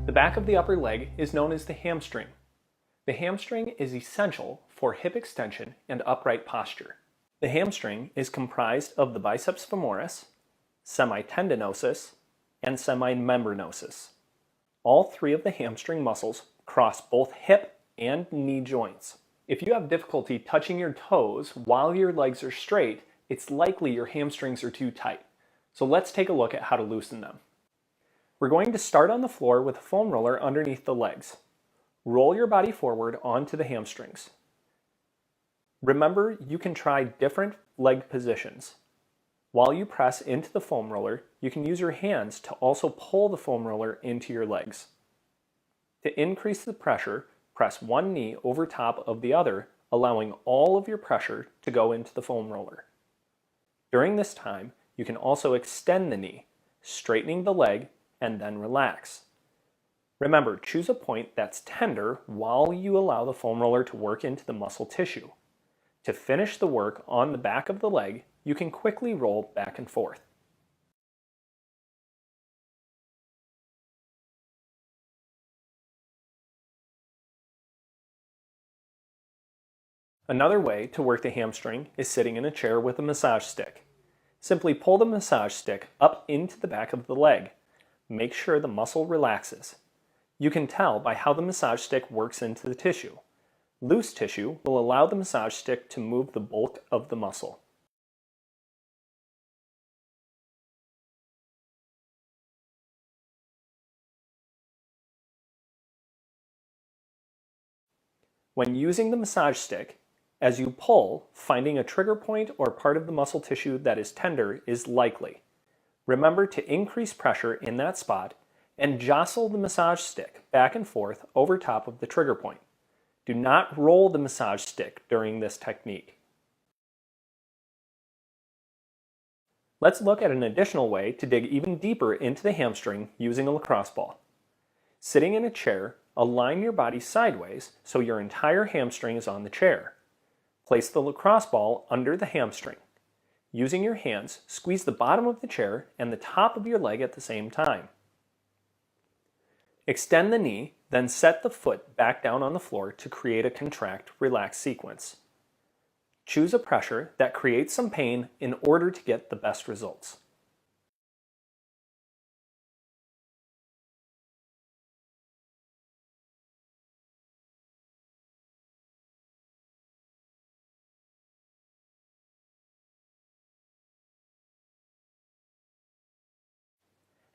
The back of the upper leg is known as the hamstring. The hamstring is essential for hip extension and upright posture. The hamstring is comprised of the biceps femoris, semitendinosus, and semimembranosus. All three of the hamstring muscles cross both hip and knee joints. If you have difficulty touching your toes while your legs are straight, it's likely your hamstrings are too tight. So let's take a look at how to loosen them. We're going to start on the floor with a foam roller underneath the legs. Roll your body forward onto the hamstrings. Remember, you can try different leg positions. While you press into the foam roller, you can use your hands to also pull the foam roller into your legs. To increase the pressure, press one knee over top of the other, allowing all of your pressure to go into the foam roller. During this time, you can also extend the knee, straightening the leg, and then relax. Remember, choose a point that's tender while you allow the foam roller to work into the muscle tissue. To finish the work on the back of the leg, you can quickly roll back and forth. Another way to work the hamstring is sitting in a chair with a massage stick. Simply pull the massage stick up into the back of the leg. Make sure the muscle relaxes. You can tell by how the massage stick works into the tissue. Loose tissue will allow the massage stick to move the bulk of the muscle. When using the massage stick, as you pull, finding a trigger point or part of the muscle tissue that is tender is likely. Remember to increase pressure in that spot and jostle the massage stick back and forth over top of the trigger point. Do not roll the massage stick during this technique. Let's look at an additional way to dig even deeper into the hamstring using a lacrosse ball. Sitting in a chair, align your body sideways so your entire hamstring is on the chair. Place the lacrosse ball under the hamstring. Using your hands, squeeze the bottom of the chair and the top of your leg at the same time. Extend the knee, then set the foot back down on the floor to create a contract-relax sequence. Choose a pressure that creates some pain in order to get the best results.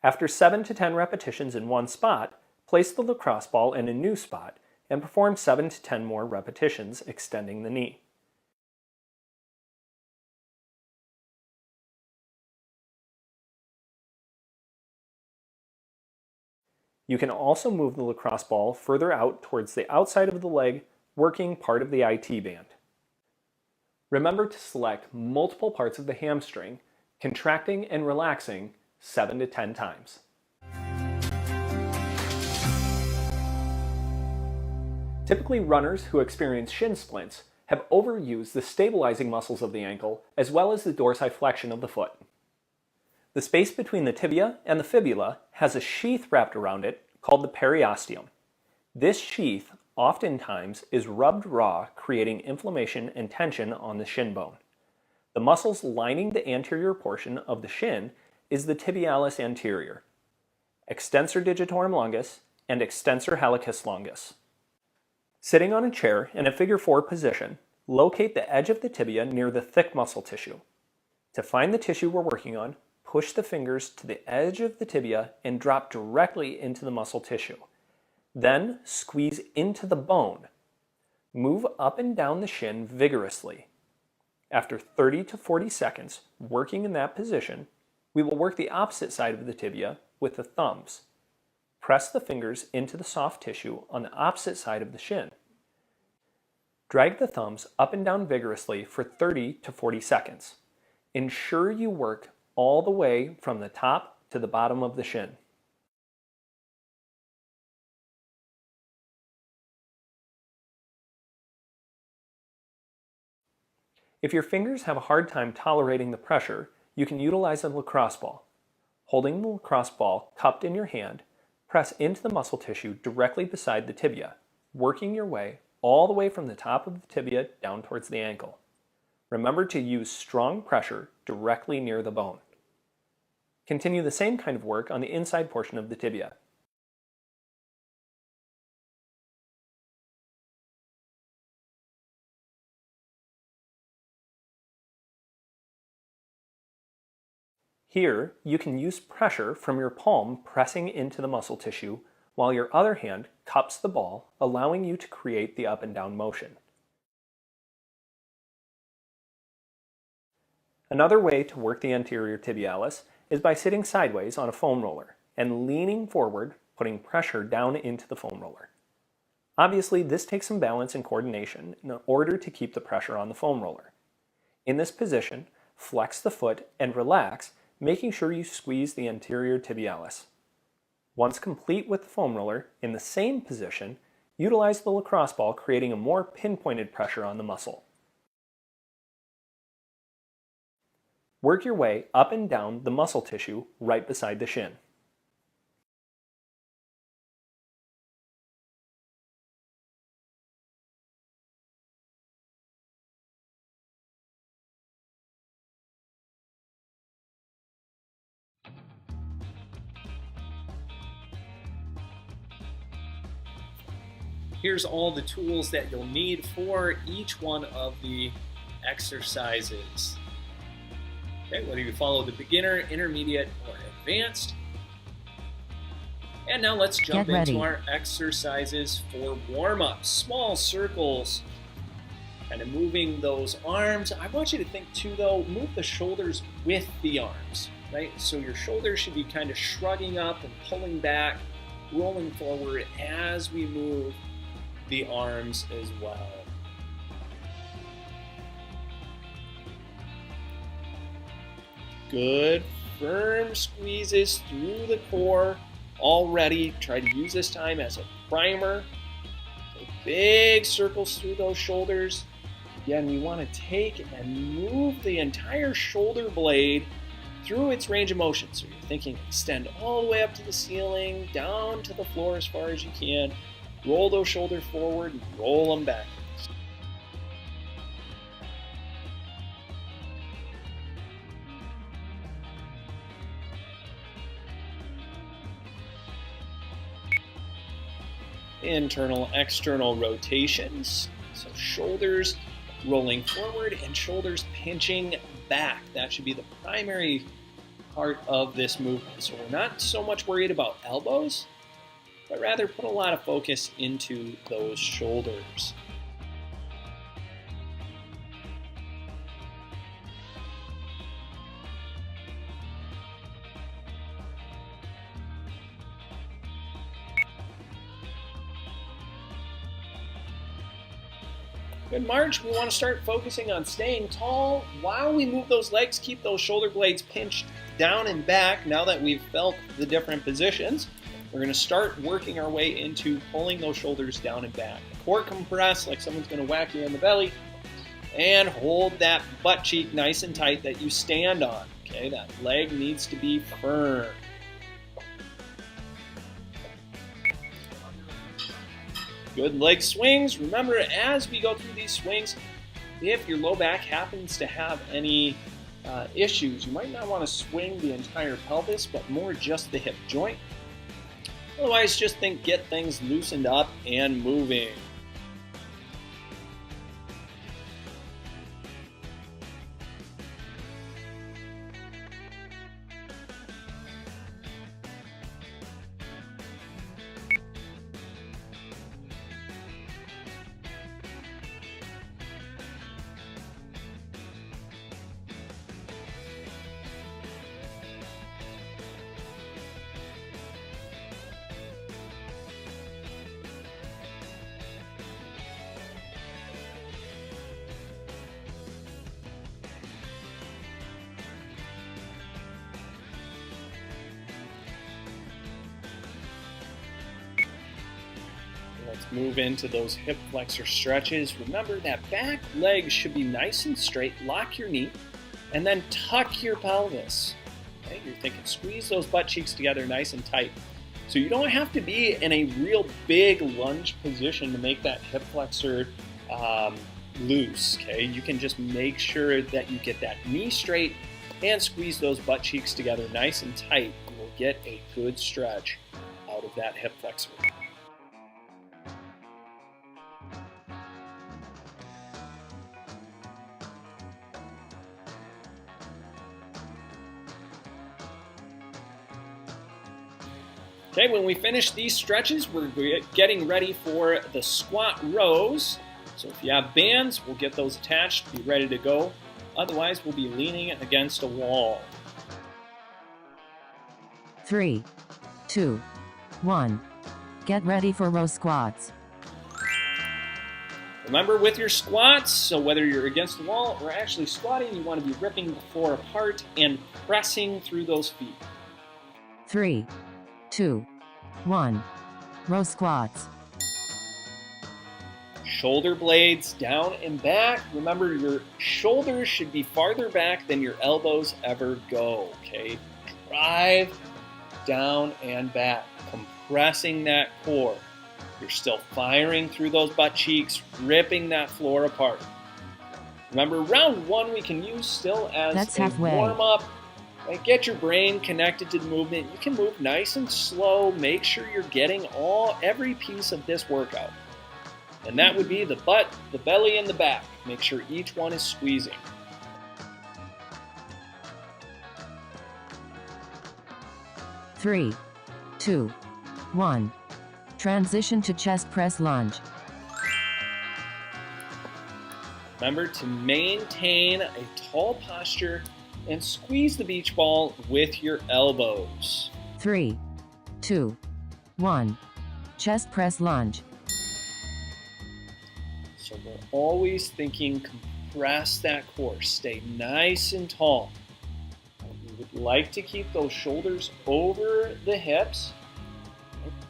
After 7 to 10 repetitions in one spot, place the lacrosse ball in a new spot and perform 7 to 10 more repetitions extending the knee. You can also move the lacrosse ball further out towards the outside of the leg, working part of the IT band. Remember to select multiple parts of the hamstring, contracting and relaxing 7 to 10 times. Typically, runners who experience shin splints have overused the stabilizing muscles of the ankle as well as the dorsiflexion of the foot. The space between the tibia and the fibula has a sheath wrapped around it called the periosteum. This sheath oftentimes is rubbed raw, creating inflammation and tension on the shin bone. The muscles lining the anterior portion of the shin is the tibialis anterior, extensor digitorum longus, and extensor hallucis longus. Sitting on a chair in a figure 4 position, locate the edge of the tibia near the thick muscle tissue. To find the tissue we're working on, push the fingers to the edge of the tibia and drop directly into the muscle tissue. Then squeeze into the bone. Move up and down the shin vigorously. After 30 to 40 seconds working in that position, we will work the opposite side of the tibia with the thumbs. Press the fingers into the soft tissue on the opposite side of the shin. Drag the thumbs up and down vigorously for 30 to 40 seconds. Ensure you work all the way from the top to the bottom of the shin. If your fingers have a hard time tolerating the pressure, you can utilize a lacrosse ball. Holding the lacrosse ball cupped in your hand, Press into the muscle tissue directly beside the tibia, working your way all the way from the top of the tibia down towards the ankle. Remember to use strong pressure directly near the bone. Continue the same kind of work on the inside portion of the tibia. Here, you can use pressure from your palm pressing into the muscle tissue, while your other hand cups the ball, allowing you to create the up and down motion. Another way to work the anterior tibialis is by sitting sideways on a foam roller and leaning forward, putting pressure down into the foam roller. Obviously, this takes some balance and coordination in order to keep the pressure on the foam roller. In this position, flex the foot and relax, making sure you squeeze the anterior tibialis. Once complete with the foam roller, in the same position, utilize the lacrosse ball, creating a more pinpointed pressure on the muscle. Work your way up and down the muscle tissue right beside the shin. Here's all the tools that you'll need for each one of the exercises. Okay, whether you follow the beginner, intermediate, or advanced. And now let's jump into our exercises for warm-up. Small circles, kind of moving those arms. I want you to think too though, move the shoulders with the arms, right? So your shoulders should be kind of shrugging up and pulling back, rolling forward as we move the arms as well. Good, firm squeezes through the core already. Try to use this time as a primer. So big circles through those shoulders. Again, we want to take and move the entire shoulder blade through its range of motion. So you're thinking extend all the way up to the ceiling, down to the floor as far as you can. Roll those shoulders forward and roll them back. Internal, external rotations. So shoulders rolling forward and shoulders pinching back. That should be the primary part of this movement. So we're not so much worried about elbows, but rather put a lot of focus into those shoulders. Good march. We want to start focusing on staying tall while we move those legs. Keep those shoulder blades pinched down and back. Now that we've felt the different positions, we're going to start working our way into pulling those shoulders down and back. Core compress like someone's going to whack you in the belly. And hold that butt cheek nice and tight that you stand on. Okay, that leg needs to be firm. Good leg swings. Remember, as we go through these swings, if your low back happens to have any issues, you might not want to swing the entire pelvis, but more just the hip joint. Otherwise, just get things loosened up and moving. Let's move into those hip flexor stretches. Remember that back leg should be nice and straight. Lock your knee and then tuck your pelvis. Okay, you're thinking squeeze those butt cheeks together nice and tight. So you don't have to be in a real big lunge position to make that hip flexor loose, okay? You can just make sure that you get that knee straight and squeeze those butt cheeks together nice and tight. You will get a good stretch out of that hip flexor. Okay, when we finish these stretches, we're getting ready for the squat rows. So if you have bands, we'll get those attached, be ready to go. Otherwise, we'll be leaning against a wall. 3, 2, 1. Get ready for row squats. Remember with your squats, so whether you're against the wall or actually squatting, you want to be ripping the floor apart and pressing through those feet. 3, 2, 1. Row squats. Shoulder blades down and back. Remember, your shoulders should be farther back than your elbows ever go, okay? Drive down and back, compressing that core. You're still firing through those butt cheeks, ripping that floor apart. Remember, round one we can use still as a warm-up. Get your brain connected to the movement. You can move nice and slow. Make sure you're getting every piece of this workout. And that would be the butt, the belly, and the back. Make sure each one is squeezing. Three, 2, 1. Transition to chest press lunge. Remember to maintain a tall posture and squeeze the beach ball with your elbows. 3, 2, 1. Chest press lunge. So we're always thinking compress that core. Stay nice and tall. We would like to keep those shoulders over the hips.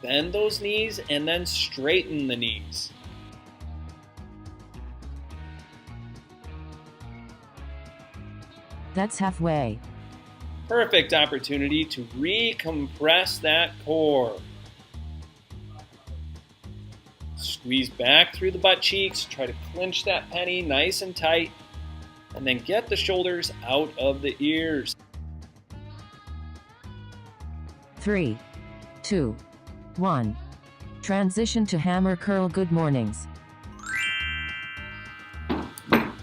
Bend those knees and then straighten the knees. That's halfway. Perfect opportunity to recompress that core. Squeeze back through the butt cheeks, try to clench that penny nice and tight, and then get the shoulders out of the ears. 3, 2, 1. Transition to hammer curl good mornings.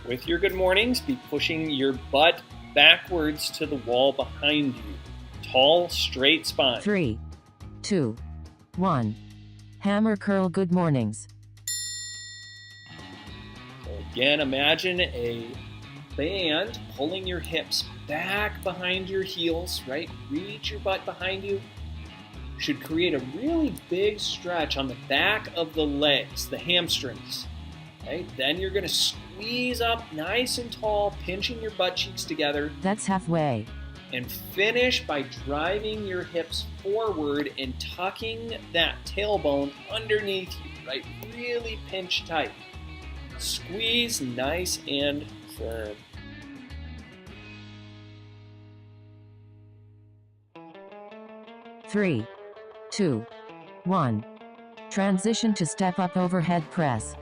With your good mornings, be pushing your butt backwards to the wall behind you. Tall, straight spine. 3, 2, 1. Hammer curl good mornings. So again, imagine a band pulling your hips back behind your heels, right? Reach your butt behind you. Should create a really big stretch on the back of the legs, the hamstrings. Okay? Then you're going to squeeze up nice and tall, pinching your butt cheeks together. That's halfway. And finish by driving your hips forward and tucking that tailbone underneath you, right? Really pinch tight. Squeeze nice and firm. Three, 2, 1. Transition to step up overhead press.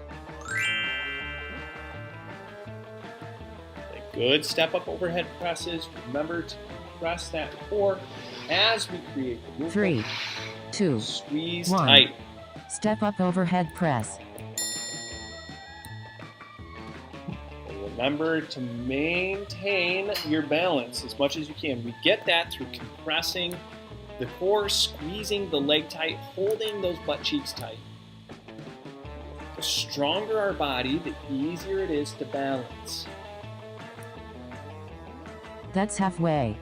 Good step up overhead presses. Remember to press that core as we create the movement. 3, 2, Squeeze 1. tight. Step up overhead press. And remember to maintain your balance as much as you can. We get that through compressing the core, squeezing the leg tight, holding those butt cheeks tight. The stronger our body, the easier it is to balance. That's halfway.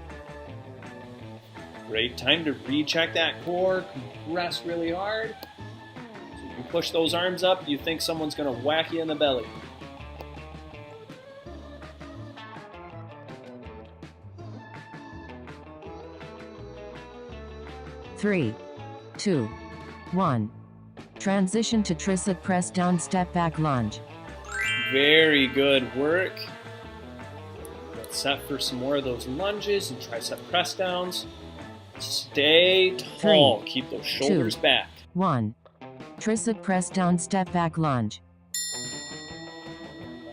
Great time to recheck that core, compress really hard. So you push those arms up, you think someone's going to whack you in the belly. Three, 2, 1. Transition to tricep press down step back lunge. Very good work. Let's set for some more of those lunges and tricep press downs. Stay tall. Keep those shoulders back. 1. Tricep press down step back lunge.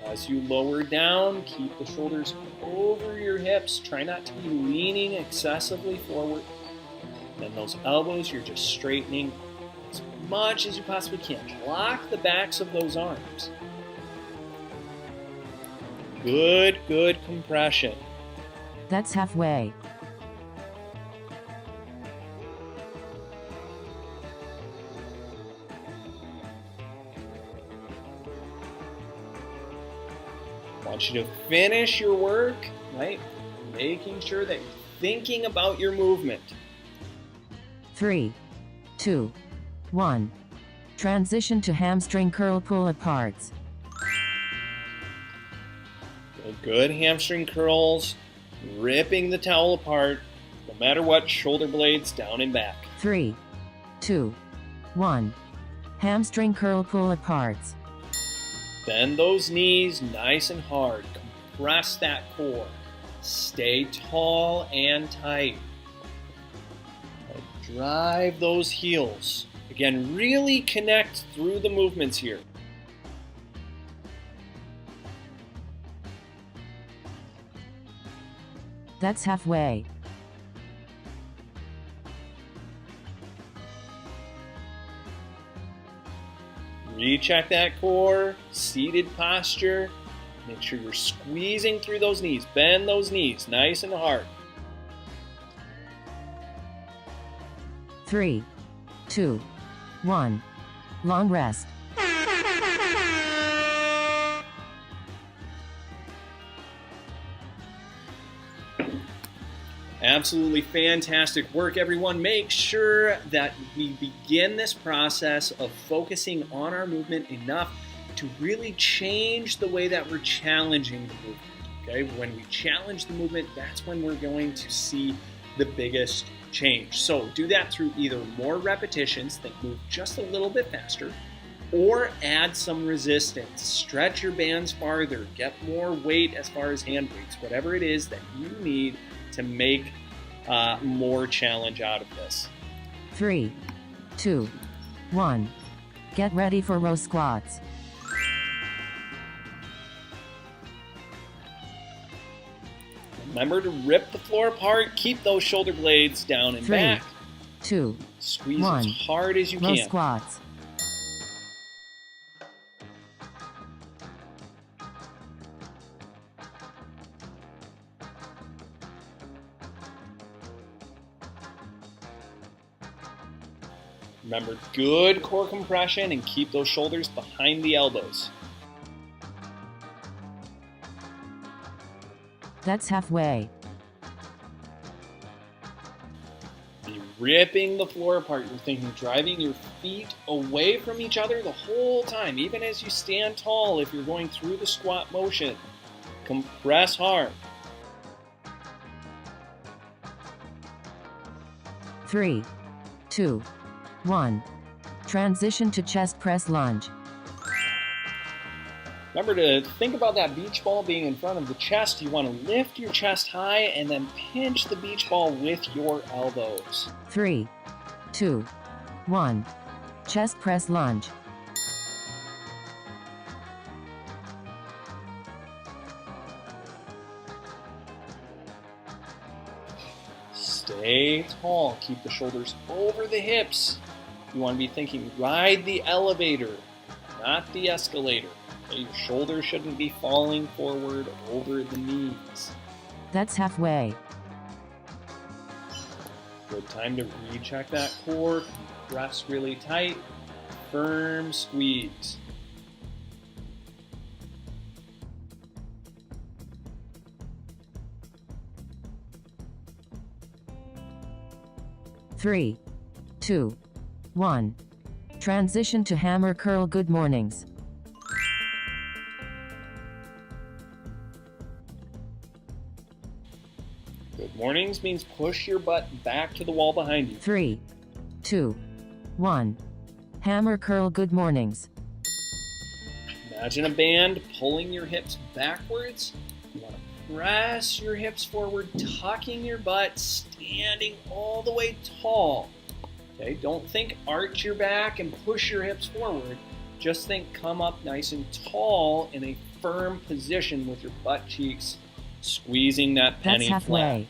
As you lower down, keep the shoulders over your hips. Try not to be leaning excessively forward. Then those elbows, you're just straightening as much as you possibly can. Lock the backs of those arms. Good compression. That's halfway. I want you to finish your work, right? Making sure that you're thinking about your movement. 3, 2, 1. Transition to hamstring curl pull aparts. Good hamstring curls, ripping the towel apart, no matter what, shoulder blades down and back. 3, 2, 1. Hamstring curl pull aparts. Bend those knees nice and hard. Compress that core. Stay tall and tight. Drive those heels. Again, really connect through the movements here. That's halfway. Recheck that core, seated posture. Make sure you're squeezing through those knees. Bend those knees nice and hard. 3, 2, 1. Long rest. Absolutely fantastic work, everyone. Make sure that we begin this process of focusing on our movement enough to really change the way that we're challenging the movement. Okay, when we challenge the movement, that's when we're going to see the biggest change. So do that through either more repetitions that move just a little bit faster, or add some resistance. Stretch your bands farther, get more weight as far as hand weights, whatever it is that you need to make more challenge out of this. 3, 2, 1. Get ready for row squats. Remember to rip the floor apart, keep those shoulder blades down and 3, back. 2, Squeeze 1. as hard as you Row can. squats. Remember, good core compression and keep those shoulders behind the elbows. That's halfway. Be ripping the floor apart. You're thinking driving your feet away from each other the whole time, even as you stand tall if you're going through the squat motion. Compress hard. 3, 2, 1. Transition to chest press lunge. Remember to think about that beach ball being in front of the chest. You want to lift your chest high and then pinch the beach ball with your elbows. 3, 2, 1. Chest press lunge. Stay tall. Keep the shoulders over the hips. You want to be thinking, ride the elevator, not the escalator. Okay, your shoulders shouldn't be falling forward over the knees. That's halfway. Good time to recheck that core. Press really tight. Firm squeeze. Three, 2, 1. Transition to hammer curl. Good mornings. Good mornings means push your butt back to the wall behind you. 3, 2, 1. Hammer curl. Good mornings. Imagine a band pulling your hips backwards. You want to press your hips forward, tucking your butt, standing all the way tall. Okay, don't think arch your back and push your hips forward. Just think come up nice and tall in a firm position with your butt cheeks squeezing that penny That's flat. halfway.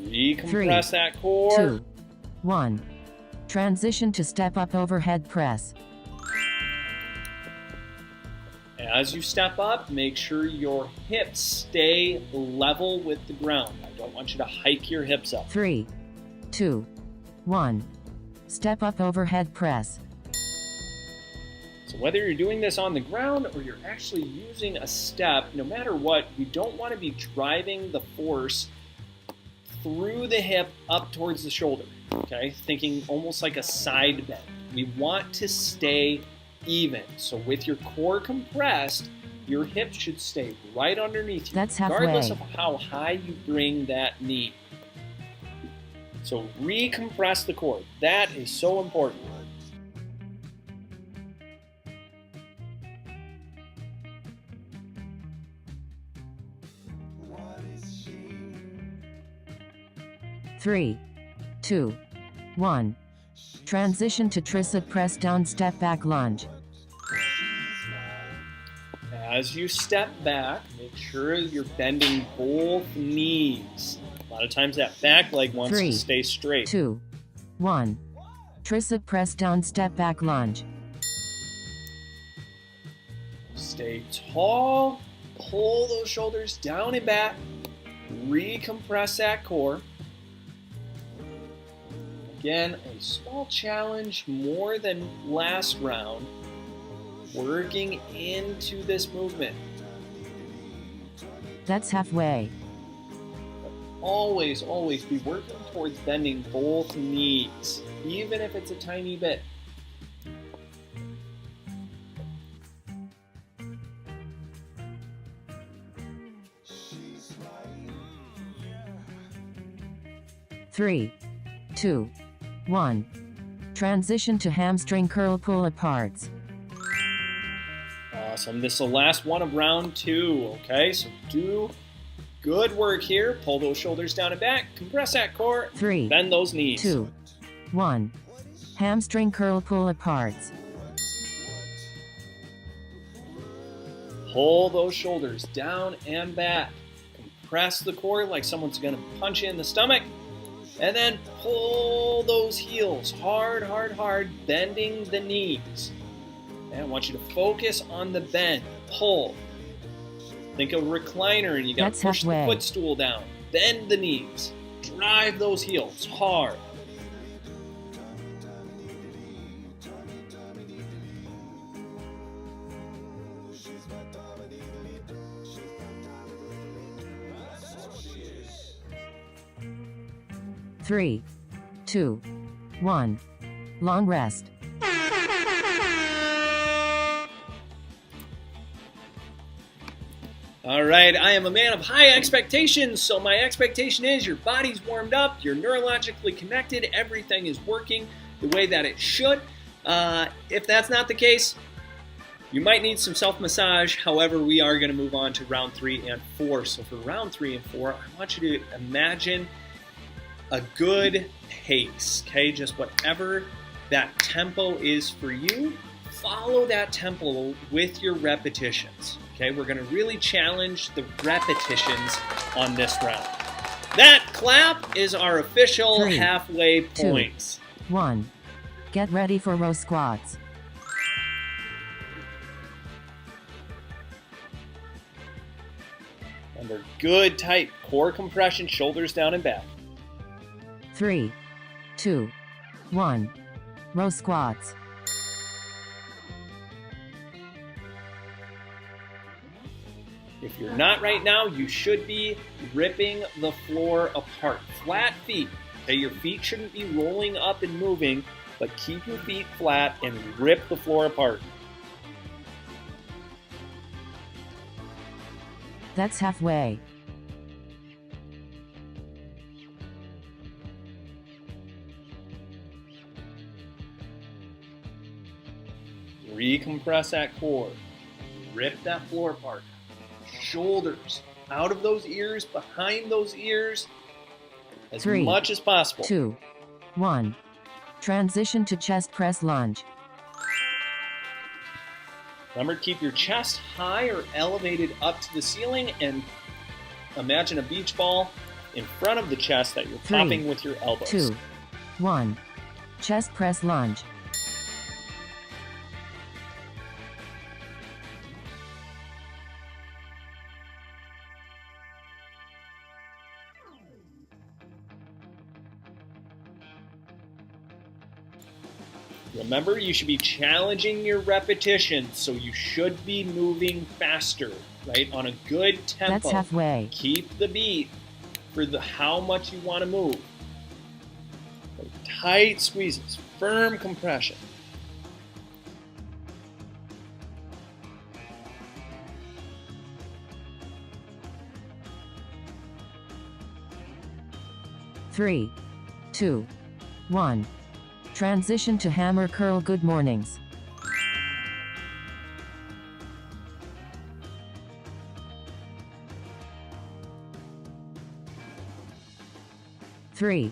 Recompress that core. 2, 1. Transition to step up overhead press. As you step up, make sure your hips stay level with the ground. I don't want you to hike your hips up. 3, 2, 1. Step up overhead press. So whether you're doing this on the ground or you're actually using a step, no matter what, you don't want to be driving the force through the hip up towards the shoulder, okay? Thinking almost like a side bend. We want to stay even. So with your core compressed, your hips should stay right underneath you, That's regardless halfway. of how high you bring that knee. So recompress the core. That is so important. Three, 2, 1. Transition to tricep press down step back lunge. As you step back, make sure you're bending both knees. A lot of times that back leg wants 3, to stay straight. 2, 1. Tricep press down step back lunge. Stay tall, pull those shoulders down and back, recompress that core. Again, a small challenge more than last round, working into this movement. That's halfway. Always, always be working towards bending both knees, even if it's a tiny bit. Three, 2, 1. Transition to hamstring curl pull aparts. Awesome. This is the last one of round 2, okay? So do good work here. Pull those shoulders down and back, compress that core, 3, bend those knees. 2, 1. Hamstring curl pull aparts. Pull those shoulders down and back. Compress the core like someone's going to punch you in the stomach. And then pull those heels hard, hard, hard, bending the knees. And I want you to focus on the bend. Pull. Think of a recliner and you got That's to push the halfway. footstool down. Bend the knees. Drive those heels hard. Three, 2, 1. Long rest. All right, I am a man of high expectations, so my expectation is your body's warmed up, you're neurologically connected, everything is working the way that it should. If that's not the case, you might need some self-massage. However, we are going to move on to round 3 and 4. So for round 3 and 4, I want you to imagine a good pace, okay? Just whatever that tempo is for you, follow that tempo with your repetitions, okay? We're gonna really challenge the repetitions on this round. That clap is our official 3, halfway 2, points. 1. Get ready for row squats. Under good, tight core compression, shoulders down and back. 3, 2, 1. Row squats. If you're not right now, you should be ripping the floor apart. Flat feet. Okay, your feet shouldn't be rolling up and moving, but keep your feet flat and rip the floor apart. That's halfway. Recompress that core. Rip that floor apart. Shoulders out of those ears, behind those ears, as 3, much as possible. 2, 1. Transition to chest press lunge. Remember, keep your chest high or elevated up to the ceiling, and imagine a beach ball in front of the chest that you're 3, popping with your elbows. 2, 1. Chest press lunge. Remember, you should be challenging your repetitions, so you should be moving faster, right? On a good tempo. That's halfway. Keep the beat for how much you want to move. Tight squeezes, firm compression. Three, 2, 1. Transition to hammer curl good mornings. Three,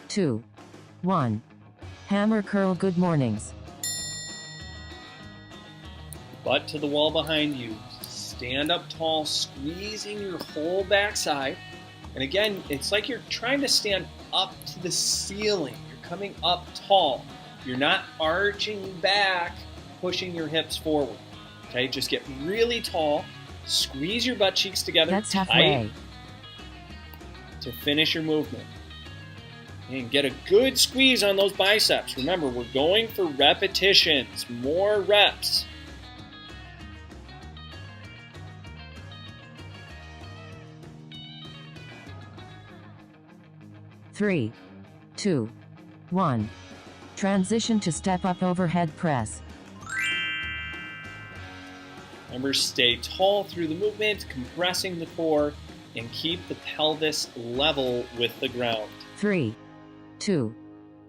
2, 1. Hammer curl good mornings. Butt to the wall behind you. Stand up tall, squeezing your whole backside. And again, it's like you're trying to stand up to the ceiling. You're coming up tall. You're not arching back, pushing your hips forward. Okay, just get really tall. Squeeze your butt cheeks together. That's tight halfway. to finish your movement. And get a good squeeze on those biceps. Remember, we're going for repetitions, more reps. Three, 2, 1. Transition to step up overhead press. Remember, stay tall through the movement, compressing the core, and keep the pelvis level with the ground. 3, 2,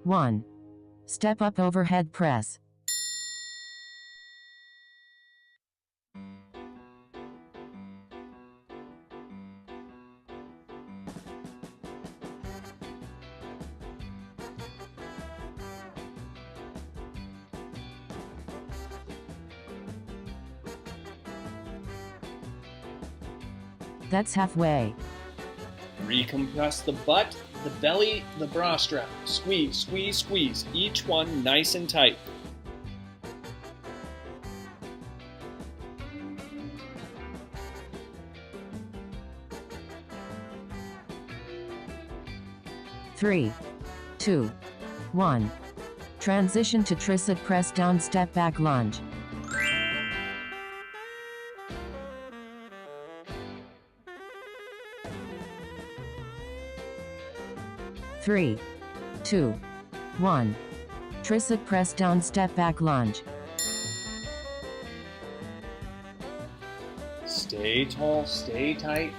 1. Step up overhead press. That's halfway. Recompress the butt, the belly, the bra strap. Squeeze, squeeze, squeeze. Each one nice and tight. Three, 2, 1. Transition to tricep press down step back lunge. Three, 2, 1. Tricep press down step back lunge. Stay tall, stay tight.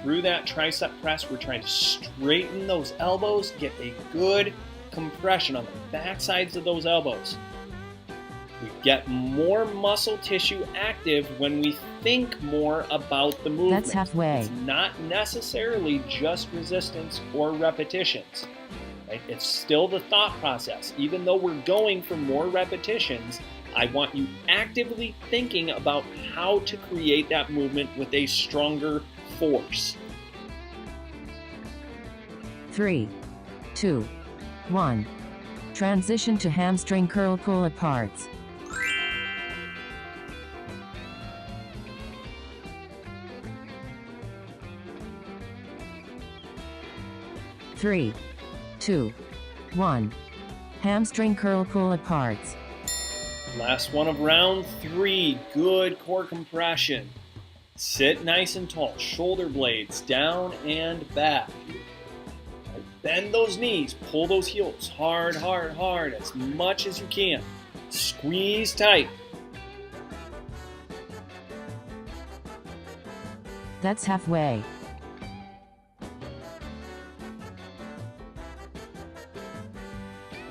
Through that tricep press, we're trying to straighten those elbows, get a good compression on the back sides of those elbows. We get more muscle tissue active when we think more about the movement. That's halfway. It's not necessarily just resistance or repetitions. Right? It's still the thought process. Even though we're going for more repetitions, I want you actively thinking about how to create that movement with a stronger force. 3, 2, 1. Transition to hamstring curl pull aparts. Three, 2, 1. Hamstring curl pull aparts. Last one of round 3. Good core compression. Sit nice and tall. Shoulder blades down and back. Bend those knees. Pull those heels hard, hard, hard as much as you can. Squeeze tight. That's halfway.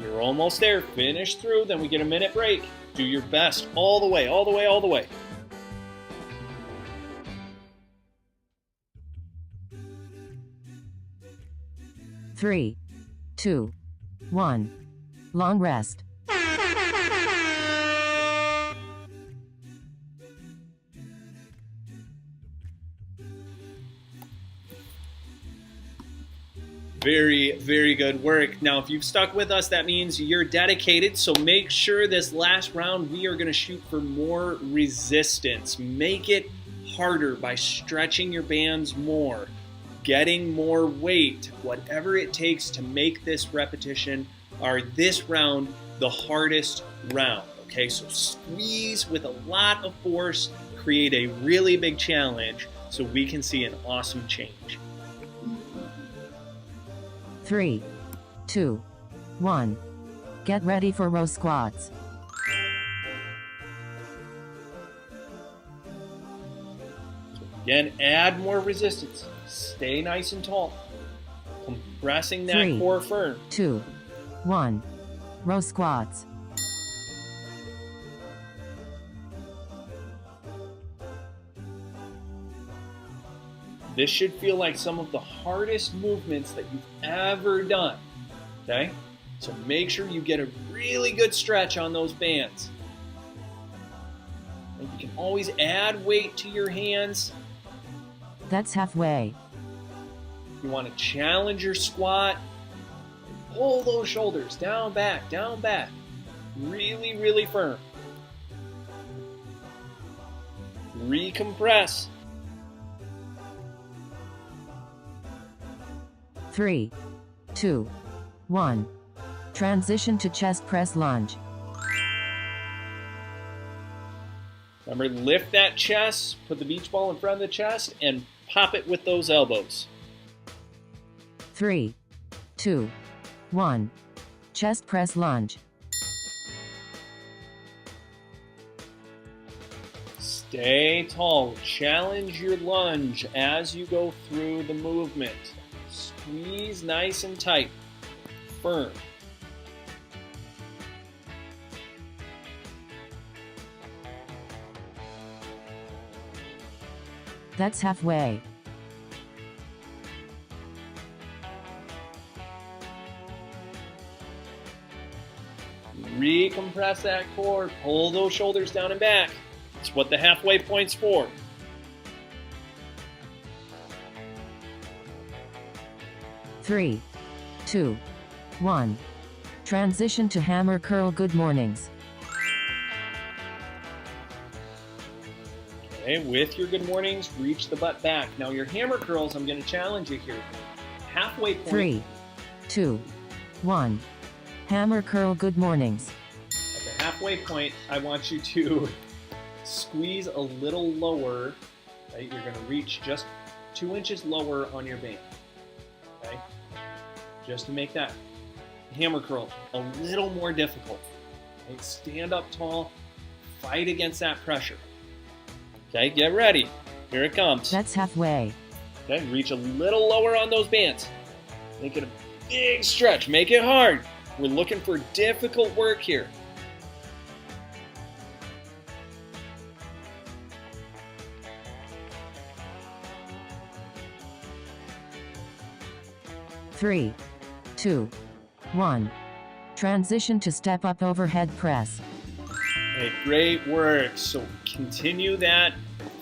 You're almost there. Finish through, then we get a minute break. Do your best all the way, all the way, all the way. Three, two, one. Long rest. Very, very good work. Now, if you've stuck with us, that means you're dedicated. So make sure this last round, we are going to shoot for more resistance. Make it harder by stretching your bands more, getting more weight, whatever it takes to make this repetition or this round the hardest round. Okay, so squeeze with a lot of force, create a really big challenge so we can see an awesome change. 3, 2, 1. Get ready for row squats. Again, add more resistance. Stay nice and tall. Compressing that 3, core firm. 2, 1. Row squats. This should feel like some of the hardest movements that you've ever done. Okay? So make sure you get a really good stretch on those bands. And you can always add weight to your hands. That's halfway. You want to challenge your squat. Pull those shoulders down, back, down, back. Really, really firm. Recompress. 3, 2, 1. Transition to chest press lunge. Remember, lift that chest, put the beach ball in front of the chest, and pop it with those elbows. 3, 2, 1. Chest press lunge. Stay tall. Challenge your lunge as you go through the movement. Squeeze nice and tight. Firm. That's halfway. Recompress that core. Pull those shoulders down and back. That's what the halfway point's for. Three, 2, 1. Transition to hammer curl good mornings. Okay, with your good mornings, reach the butt back. Now your hammer curls, I'm going to challenge you here. Halfway point. 3, 2, 1. Hammer curl good mornings. At the halfway point, I want you to squeeze a little lower. Right? You're going to reach just 2 inches lower on your band. Okay? Just to make that hammer curl a little more difficult. Okay? Stand up tall, fight against that pressure. Okay, get ready. Here it comes. That's halfway. Okay, reach a little lower on those bands. Make it a big stretch. Make it hard. We're looking for difficult work here. Three, 2, 1. Transition to step up overhead press. Okay, great work. So continue that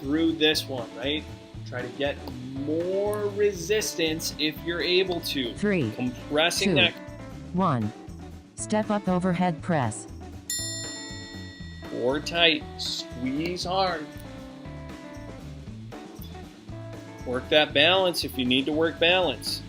through this one, right? Try to get more resistance if you're able to. 3, Compressing 2, that 1. Step up overhead press. core tight. Squeeze hard. Work that balance if you need to work balance.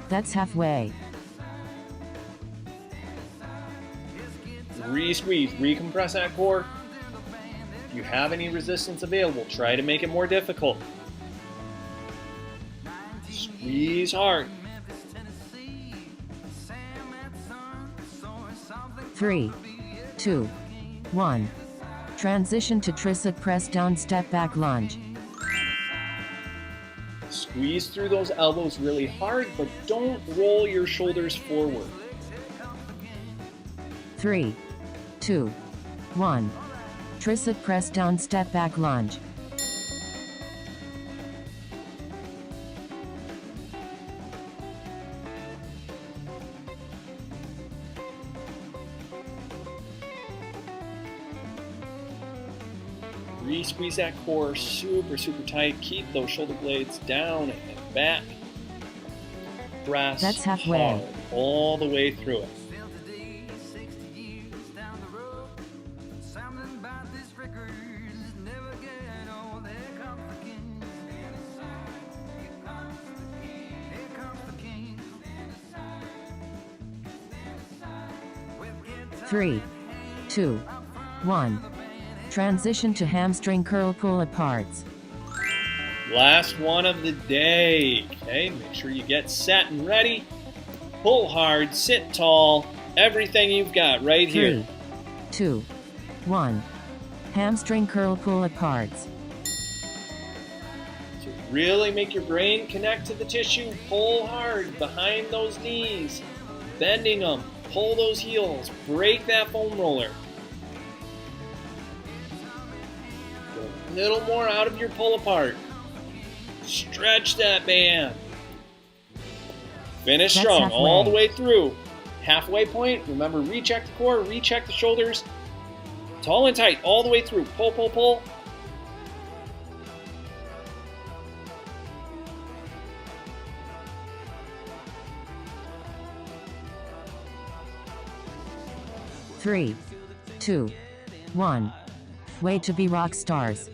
That's halfway. Re-squeeze, recompress that core. If you have any resistance available, try to make it more difficult. Squeeze hard. 3, 2, 1. Transition to tricep press down step back lunge. Squeeze through those elbows really hard, but don't roll your shoulders forward. 3, 2, 1. Tricep press down step back lunge. Re-squeeze that core super tight. Keep those shoulder blades down and back. Press That's halfway. hard all the way through it. Three, 2, 1. Transition to hamstring curl pull aparts. Last one of the day. Okay, make sure you get set and ready. Pull hard, sit tall, everything you've got right here. 3, 2, 1. Hamstring curl pull aparts. To really make your brain connect to the tissue, pull hard behind those knees, bending them, pull those heels, break that foam roller. Go a little more out of your pull apart. Stretch that band. Finish That's strong halfway. all the way through. Halfway point, remember, recheck the core, recheck the shoulders. Tall and tight all the way through. Pull, pull, pull. Three, 2, 1. Way to be rock stars.